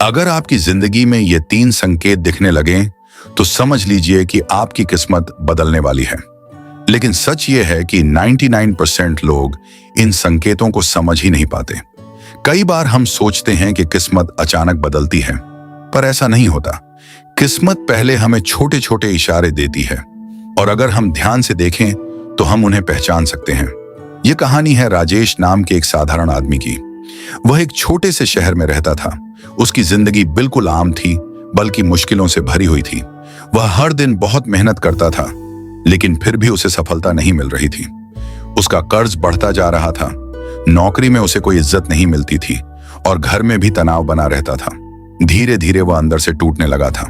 अगर आपकी जिंदगी में ये 3 संकेत दिखने लगें, तो समझ लीजिए कि आपकी किस्मत बदलने वाली है। लेकिन सच ये है कि 99% लोग इन संकेतों को समझ ही नहीं पाते। कई बार हम सोचते हैं कि किस्मत अचानक बदलती है, पर ऐसा नहीं होता। किस्मत पहले हमें छोटे छोटे इशारे देती है, और अगर हम ध्यान से देखें तो हम उन्हें पहचान सकते हैं। ये कहानी है राजेश नाम के एक साधारण आदमी की। वह एक छोटे से शहर में रहता था। उसकी जिंदगी बिल्कुल आम थी, बल्कि मुश्किलों से भरी हुई थी। वह हर दिन बहुत मेहनत करता था, लेकिन फिर भी उसे सफलता नहीं मिल रही थी। उसका कर्ज बढ़ता जा रहा था, नौकरी में उसे कोई इज्जत नहीं मिलती थी, और घर में भी तनाव बना रहता था। धीरे धीरे वह अंदर से टूटने लगा था।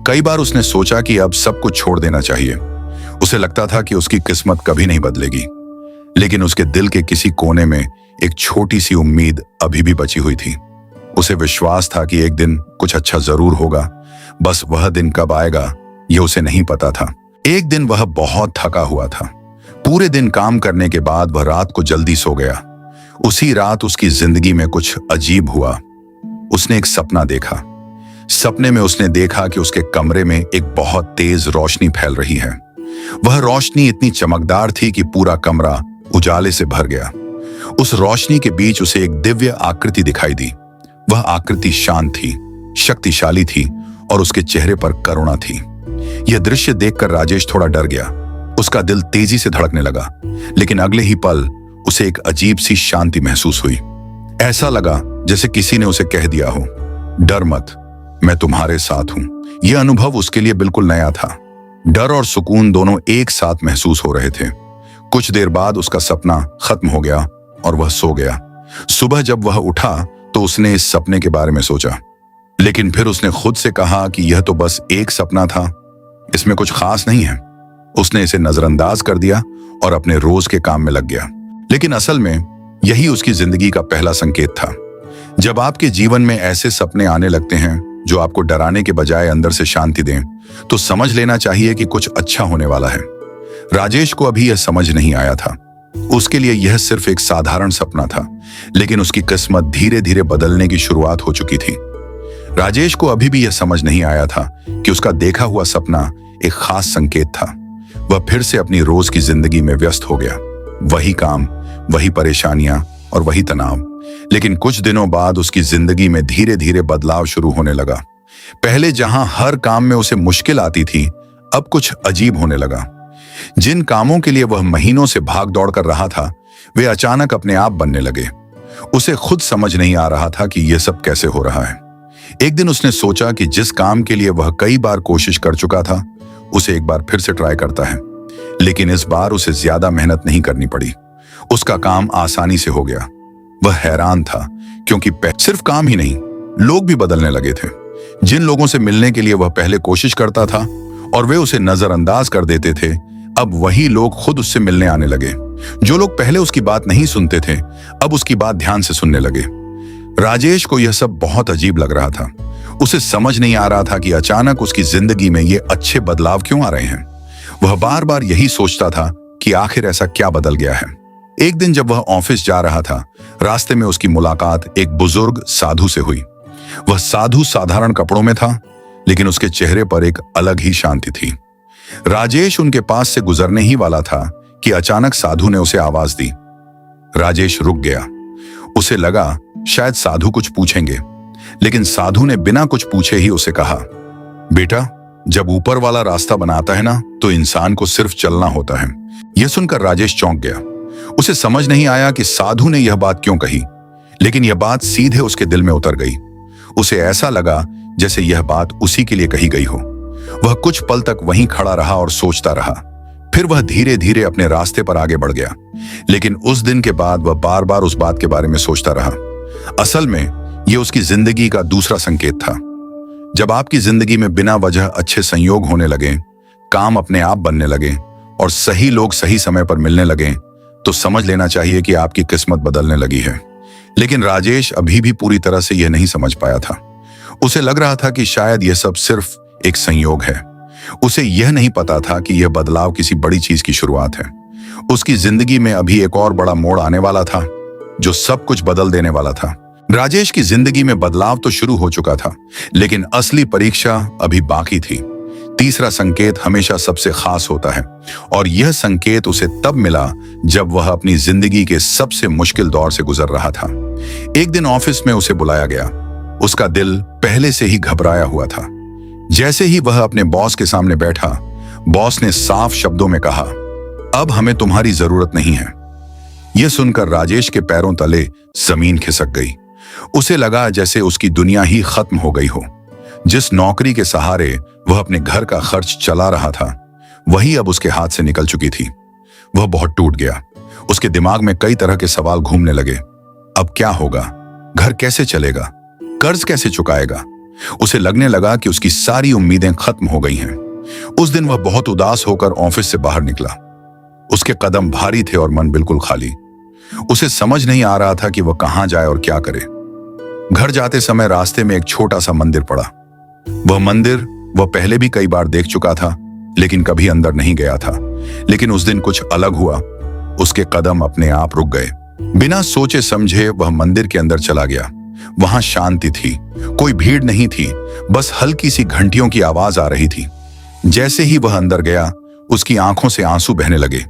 कई बार उसने सोचा कि अब सब कुछ छोड़ देना चाहिए। उसे लगता था कि उसकी किस्मत कभी नहीं बदलेगी, लेकिन उसके दिल के किसी कोने में एक छोटी सी उम्मीद अभी भी बची हुई थी। उसे विश्वास था कि एक दिन कुछ अच्छा जरूर होगा, बस वह दिन कब आएगा यह उसे नहीं पता था। एक दिन वह बहुत थका हुआ था। पूरे दिन काम करने के बाद वह रात को जल्दी सो गया। उसी रात उसकी जिंदगी में कुछ अजीब हुआ। उसने एक सपना देखा। सपने में उसने देखा कि उसके कमरे में एक बहुत तेज रोशनी फैल रही है। वह रोशनी इतनी चमकदार थी कि पूरा कमरा उजाले से भर गया। उस रोशनी के बीच उसे एक दिव्य आकृति दिखाई दी। वह आकृति शांत थी, शक्तिशाली थी, और उसके चेहरे पर करुणा थी। यह दृश्य देखकर राजेश थोड़ा डर गया। उसका दिल तेजी से धड़कने लगा, लेकिन अगले ही पल उसे एक अजीब सी शांति महसूस हुई। ऐसा लगा जैसे किसी ने उसे कह दिया हो, डर मत, मैं तुम्हारे साथ हूं। यह अनुभव उसके लिए बिल्कुल नया था। डर और सुकून दोनों एक साथ महसूस हो रहे थे। कुछ देर बाद उसका सपना खत्म हो गया और वह सो गया। सुबह जब वह उठा तो उसने इस सपने के बारे में सोचा, लेकिन फिर उसने खुद से कहा कि यह तो बस एक सपना था, इसमें कुछ खास नहीं है। उसने इसे नजरअंदाज कर दिया और अपने रोज के काम में लग गया। लेकिन असल में यही उसकी जिंदगी का पहला संकेत था। जब आपके जीवन में ऐसे सपने आने लगते हैं जो आपको डराने के बजाय अंदर से शांति दें, तो समझ लेना चाहिए कि कुछ अच्छा होने वाला है। राजेश को अभी यह समझ नहीं आया था। उसके लिए यह सिर्फ एक साधारण सपना था, लेकिन उसकी किस्मत धीरे धीरे बदलने की शुरुआत हो चुकी थी। राजेश को अभी भी यह समझ नहीं आया था कि उसका देखा हुआ सपना एक खास संकेत था। वह फिर से अपनी रोज की जिंदगी में व्यस्त हो गया। वही काम, वही परेशानियां और वही तनाव। लेकिन कुछ दिनों बाद उसकी जिंदगी में धीरे धीरे बदलाव शुरू होने लगा। पहले जहां हर काम में उसे मुश्किल आती थी, अब कुछ अजीब होने लगा। जिन कामों के लिए वह महीनों से भाग दौड़ कर रहा था, वे अचानक अपने आप बनने लगे। उसे खुद समझ नहीं आ रहा था कि यह सब कैसे हो रहा है। एक दिन उसने सोचा कि जिस काम के लिए वह कई बार कोशिश कर चुका था, उसे एक बार फिर से ट्राई करता है। लेकिन इस बार उसे ज्यादा मेहनत नहीं करनी पड़ी। उसका काम आसानी से हो गया। वह हैरान था, क्योंकि सिर्फ काम ही नहीं, लोग भी बदलने लगे थे। जिन लोगों से मिलने के लिए वह पहले कोशिश करता था और वे उसे नजरअंदाज कर देते थे, अब वही लोग खुद उससे मिलने आने लगे। जो लोग पहले उसकी बात नहीं सुनते थे, अब उसकी बात ध्यान से सुनने लगे। राजेश को यह सब बहुत अजीब लग रहा था। उसे समझ नहीं आ रहा था कि अचानक उसकी जिंदगी में ये अच्छे बदलाव क्यों आ रहे हैं। वह बार बार यही सोचता था कि आखिर ऐसा क्या बदल गया है। एक दिन जब वह ऑफिस जा रहा था, रास्ते में उसकी मुलाकात एक बुजुर्ग साधु से हुई। वह साधु साधारण कपड़ों में था, लेकिन उसके चेहरे पर एक अलग ही शांति थी। राजेश उनके पास से गुजरने ही वाला था कि अचानक साधु ने उसे आवाज दी। राजेश रुक गया। उसे लगा शायद साधु कुछ पूछेंगे, लेकिन साधु ने बिना कुछ पूछे ही उसे कहा, बेटा, जब ऊपर वाला रास्ता बनाता है ना, तो इंसान को सिर्फ चलना होता है। यह सुनकर राजेश चौंक गया। उसे समझ नहीं आया कि साधु ने यह बात क्यों कही, लेकिन यह बात सीधे उसके दिल में उतर गई। उसे ऐसा लगा जैसे यह बात उसी के लिए कही गई हो। वह कुछ पल तक वहीं खड़ा रहा और सोचता रहा। फिर वह धीरे धीरे अपने रास्ते पर आगे बढ़ गया। लेकिन उस दिन के बाद वह बार बार उस बात के बारे में सोचता रहा। असल में यह उसकी जिंदगी का दूसरा संकेत था। जब आपकी जिंदगी में बिना वजह अच्छे संयोग होने लगे, काम अपने आप बनने लगे और सही लोग सही समय पर मिलने लगे, तो समझ लेना चाहिए कि आपकी किस्मत बदलने लगी है। लेकिन राजेश अभी भी पूरी तरह से यह नहीं समझ पाया था। उसे लग रहा था कि शायद यह सब सिर्फ एक संयोग है। उसे यह नहीं पता था कि यह बदलाव किसी बड़ी चीज की शुरुआत है। उसकी जिंदगी में अभी एक और बड़ा मोड़ आने वाला था, जो सब कुछ बदल देने वाला था। राजेश की जिंदगी में बदलाव तो शुरू हो चुका था, लेकिन असली परीक्षा अभी बाकी थी। तीसरा संकेत हमेशा सबसे खास होता है, और यह संकेत उसे तब मिला जब वह अपनी जिंदगी के सबसे मुश्किल दौर से गुजर रहा था। एक दिन ऑफिस में उसे बुलाया गया। उसका दिल पहले से ही घबराया हुआ था। जैसे ही वह अपने बॉस के सामने बैठा, बॉस ने साफ शब्दों में कहा, अब हमें तुम्हारी जरूरत नहीं है। यह सुनकर राजेश के पैरों तले जमीन खिसक गई। उसे लगा जैसे उसकी दुनिया ही खत्म हो गई हो। जिस नौकरी के सहारे वह अपने घर का खर्च चला रहा था, वही अब उसके हाथ से निकल चुकी थी। वह बहुत टूट गया। उसके दिमाग में कई तरह के सवाल घूमने लगे। अब क्या होगा? घर कैसे चलेगा? कर्ज कैसे चुकाएगा? उसे लगने लगा कि उसकी सारी उम्मीदें खत्म हो गई हैं। उस दिन वह बहुत उदास होकर ऑफिस से बाहर निकला। उसके कदम भारी थे और मन बिल्कुल खाली। उसे समझ नहीं आ रहा था कि वह कहां जाए और क्या करे। घर जाते समय रास्ते में एक छोटा सा मंदिर पड़ा। वह मंदिर वह पहले भी कई बार देख चुका था, लेकिन कभी अंदर नहीं गया था। लेकिन उस दिन कुछ अलग हुआ। उसके कदम अपने आप रुक गए। बिना सोचे समझे वह मंदिर के अंदर चला गया। वहां शांति थी, कोई भीड़ नहीं थी, बस हल्की सी घंटियों की आवाज आ रही थी। जैसे ही वह अंदर गया, उसकी आंखों से आंसू बहने लगे।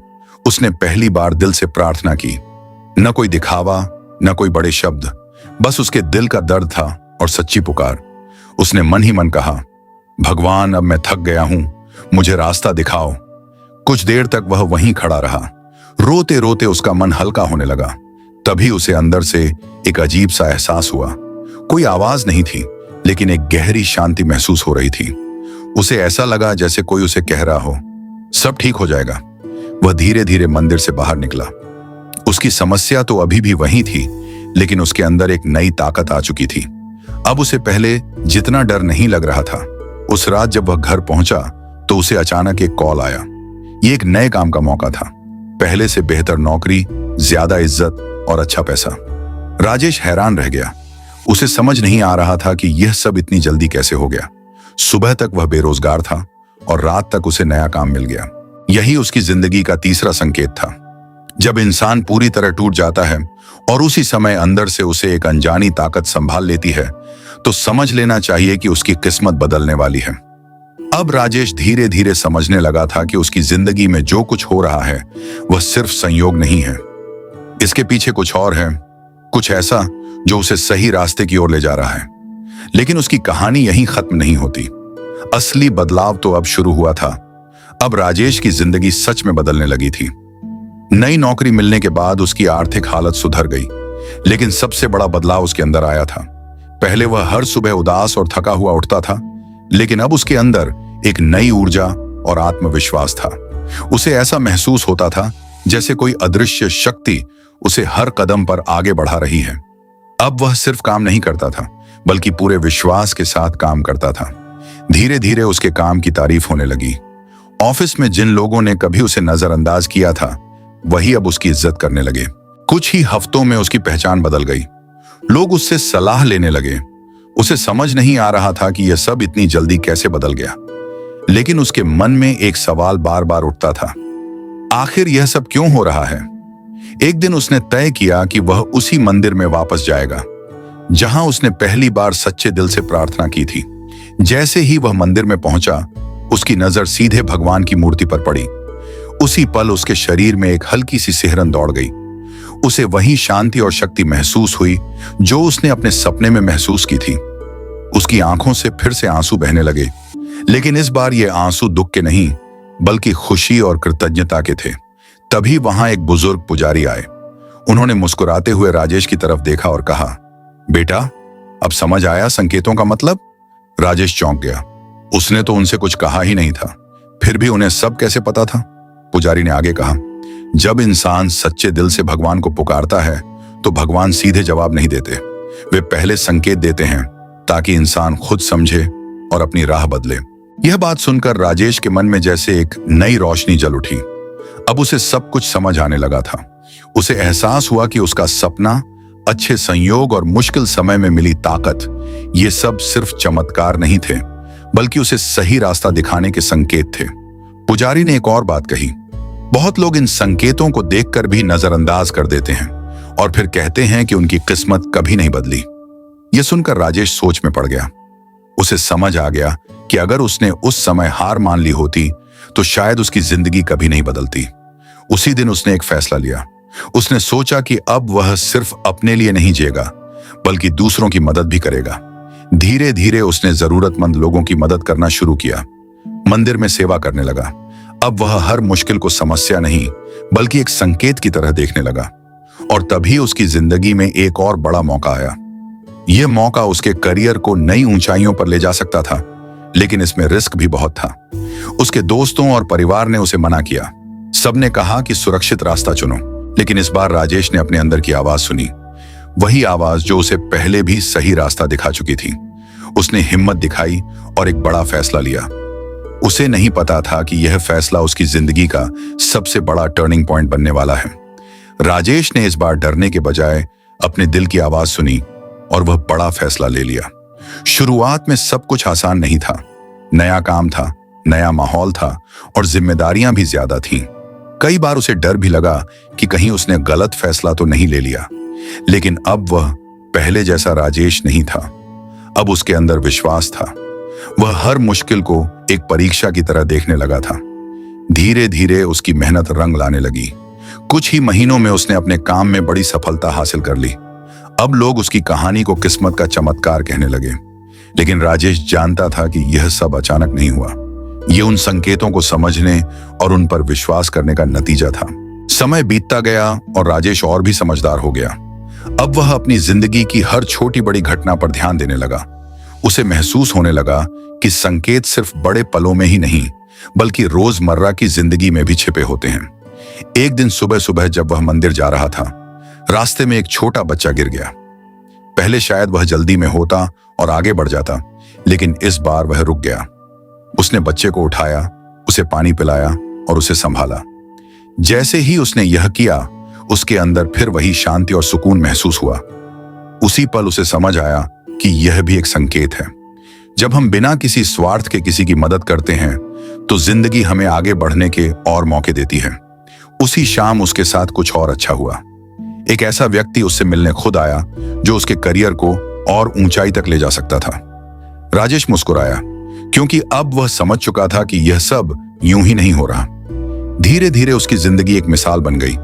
उसने पहली बार दिल से प्रार्थना की। न कोई दिखावा, न कोई बड़े शब्द, बस उसके दिल का दर्द था और सच्ची पुकार। उसने मन ही मन कहा, भगवान, अब मैं थक गया हूं, मुझे रास्ता दिखाओ। कुछ देर तक वह वहीं खड़ा रहा। रोते रोते उसका मन हल्का होने लगा। तभी उसे अंदर से एक अजीब सा एहसास हुआ। कोई आवाज नहीं थी, लेकिन एक गहरी शांति महसूस हो रही थी। उसे ऐसा लगा जैसे कोई उसे कह रहा हो, सब ठीक हो जाएगा। वह धीरे धीरे मंदिर से बाहर निकला। उसकी समस्या तो अभी भी वही थी, लेकिन उसके अंदर एक नई ताकत आ चुकी थी। अब उसे पहले जितना डर नहीं लग रहा था। उस रात जब वह घर पहुंचा, तो उसे अचानक एक कॉल आया। ये एक नए काम का मौका था। पहले से बेहतर नौकरी, ज्यादा इज्जत और अच्छा पैसा। राजेश हैरान रह गया। उसे समझ नहीं आ रहा था कि यह सब इतनी जल्दी कैसे हो गया। सुबह तक वह बेरोजगार था और रात तक उसे नया काम मिल गया। यही उसकी जिंदगी का तीसरा संकेत था। जब इंसान पूरी तरह टूट जाता है और उसी समय अंदर से उसे एक अनजानी ताकत संभाल लेती है, तो समझ लेना चाहिए कि उसकी किस्मत बदलने वाली है। अब राजेश धीरे धीरे समझने लगा था कि उसकी जिंदगी में जो कुछ हो रहा है, वह सिर्फ संयोग नहीं है। इसके पीछे कुछ और है, कुछ ऐसा जो उसे सही रास्ते की ओर ले जा रहा है। लेकिन उसकी कहानी यहीं खत्म नहीं होती। असली बदलाव तो अब शुरू हुआ था। अब राजेश की जिंदगी सच में बदलने लगी थी। नई नौकरी मिलने के बाद उसकी आर्थिक हालत सुधर गई, लेकिन सबसे बड़ा बदलाव उसके अंदर आया था। पहले वह हर सुबह उदास और थका हुआ उठता था, लेकिन अब उसके अंदर एक नई ऊर्जा और आत्मविश्वास था। उसे ऐसा महसूस होता था जैसे कोई अदृश्य शक्ति उसे हर कदम पर आगे बढ़ा रही है। अब वह सिर्फ काम नहीं करता था, बल्कि पूरे विश्वास के साथ काम करता था। धीरे धीरे उसके काम की तारीफ होने लगी। ऑफिस में जिन लोगों ने कभी उसे नजरअंदाज किया था, वही अब उसकी इज्जत करने लगे। कुछ ही हफ्तों में उसकी पहचान बदल गई। लोग उससे सलाह लेने लगे। उसे समझ नहीं आ रहा था कि यह सब इतनी जल्दी कैसे बदल गया, लेकिन उसके मन में एक सवाल बार बार उठता था, आखिर यह सब क्यों हो रहा है? एक दिन उसने तय किया कि वह उसी मंदिर में वापस जाएगा, जहां उसने पहली बार सच्चे दिल से प्रार्थना की थी। जैसे ही वह मंदिर में पहुंचा, उसकी नजर सीधे भगवान की मूर्ति पर पड़ी। उसी पल उसके शरीर में एक हल्की सी सिहरन दौड़ गई। उसे वही शांति और शक्ति महसूस हुई जो उसने अपने सपने में महसूस की थी। उसकी आंखों से फिर से आंसू बहने लगे, लेकिन इस बार ये आंसू दुख के नहीं, बल्कि खुशी और कृतज्ञता के थे। तभी वहां एक बुजुर्ग पुजारी आए। उन्होंने मुस्कुराते हुए राजेश की तरफ देखा और कहा, बेटा, अब समझ आया संकेतों का मतलब? राजेश चौंक गया। उसने तो उनसे कुछ कहा ही नहीं था, फिर भी उन्हें सब कैसे पता था? पुजारी ने आगे कहा, जब इंसान सच्चे दिल से भगवान को पुकारता है, तो भगवान सीधे जवाब नहीं देते। वे पहले संकेत देते हैं, ताकि इंसान खुद समझे और अपनी राह बदले। यह बात सुनकर राजेश के मन में जैसे एक नई रोशनी जल उठी। अब उसे सब कुछ समझ आने लगा था। उसे एहसास हुआ कि उसका सपना, अच्छे संयोग और मुश्किल समय में मिली ताकत, ये सब सिर्फ चमत्कार नहीं थे, बल्कि उसे सही रास्ता दिखाने के संकेत थे। पुजारी ने एक और बात कही, बहुत लोग इन संकेतों को देखकर भी नजरअंदाज कर देते हैं और फिर कहते हैं कि उनकी किस्मत कभी नहीं बदली। यह सुनकर राजेश सोच में पड़ गया। उसे समझ आ गया कि अगर उसने उस समय हार मान ली होती तो शायद उसकी जिंदगी कभी नहीं बदलती। उसी दिन उसने एक फैसला लिया। उसने सोचा कि अब वह सिर्फ अपने लिए नहीं जिएगा बल्कि दूसरों की मदद भी करेगा। धीरे धीरे उसने जरूरतमंद लोगों की मदद करना शुरू किया। मंदिर में सेवा करने लगा। अब वह हर मुश्किल को समस्या नहीं बल्कि एक संकेत की तरह देखने लगा। और तभी उसकी जिंदगी में एक और बड़ा मौका आया। यह मौका उसके करियर को नई ऊंचाइयों पर ले जा सकता था, लेकिन इसमें रिस्क भी बहुत था। उसके दोस्तों और परिवार ने उसे मना किया। सबने कहा कि सुरक्षित रास्ता चुनो, लेकिन इस बार राजेश ने अपने अंदर की आवाज सुनी। वही आवाज जो उसे पहले भी सही रास्ता दिखा चुकी थी। उसने हिम्मत दिखाई और एक बड़ा फैसला लिया। उसे नहीं पता था कि यह फैसला उसकी जिंदगी का सबसे बड़ा टर्निंग पॉइंट बनने वाला है। राजेश ने इस बार डरने के बजाय अपने दिल की आवाज सुनी और वह बड़ा फैसला ले लिया। शुरुआत में सब कुछ आसान नहीं था। नया काम था, नया माहौल था और जिम्मेदारियां भी ज्यादा थीं। कई बार उसे डर भी लगा कि कहीं उसने गलत फैसला तो नहीं ले लिया। लेकिन अब वह पहले जैसा राजेश नहीं था। अब उसके अंदर विश्वास था। वह हर मुश्किल को एक परीक्षा की तरह देखने लगा था। धीरे धीरे उसकी मेहनत रंग लाने लगी। कुछ ही महीनों में उसने अपने काम में बड़ी सफलता हासिल कर ली। अब लोग उसकी कहानी को किस्मत का चमत्कार कहने लगे। लेकिन राजेश जानता था कि यह सब अचानक नहीं हुआ। यह उन संकेतों को समझने और उन पर विश्वास करने का नतीजा था। समय बीतता गया और राजेश और भी समझदार हो गया। अब वह अपनी जिंदगी की हर छोटी बड़ी घटना पर ध्यान देने लगा। उसे महसूस होने लगा कि संकेत सिर्फ बड़े पलों में ही नहीं बल्कि रोजमर्रा की जिंदगी में भी छिपे होते हैं। एक दिन सुबह सुबह जब वह मंदिर जा रहा था, रास्ते में एक छोटा बच्चा गिर गया। पहले शायद वह जल्दी में होता और आगे बढ़ जाता, लेकिन इस बार वह रुक गया। उसने बच्चे को उठाया, उसे पानी पिलाया और उसे संभाला। जैसे ही उसने यह किया, उसके अंदर फिर वही शांति और सुकून महसूस हुआ। उसी पल उसे समझ आया कि यह भी एक संकेत है। जब हम बिना किसी स्वार्थ के किसी की मदद करते हैं तो जिंदगी हमें आगे बढ़ने के और मौके देती है। उसी शाम उसके साथ कुछ और अच्छा हुआ। एक ऐसा व्यक्ति उससे मिलने खुद आया जो उसके करियर को और ऊंचाई तक ले जा सकता था। राजेश मुस्कुराया क्योंकि अब वह समझ चुका था कि यह सब यूं ही नहीं हो रहा। धीरे धीरे उसकी जिंदगी एक मिसाल बन गई।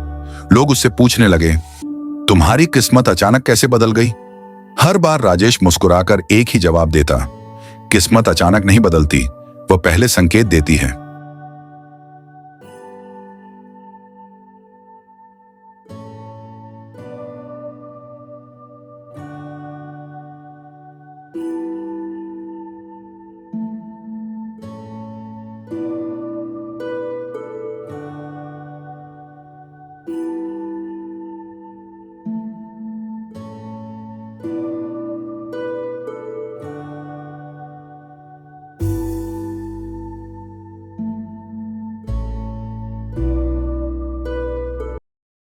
लोग उससे पूछने लगे, तुम्हारी किस्मत अचानक कैसे बदल गई? हर बार राजेश मुस्कुराकर एक ही जवाब देता, किस्मत अचानक नहीं बदलती, वह पहले संकेत देती है।